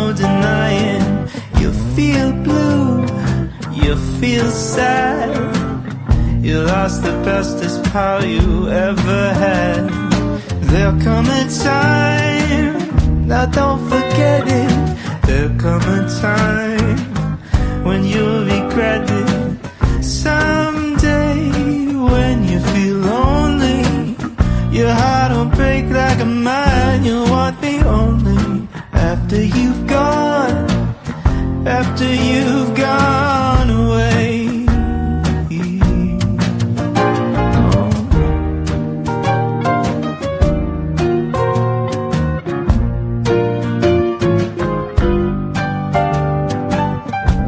no denying. You feel blue, you feel sad. You lost the bestest pal you ever had. There'll come a time, now don't forget it. There'll come a time when you'll regret it. Someday when you feel lonely, your heart will break like a mine. You'll want me only after you've gone, after you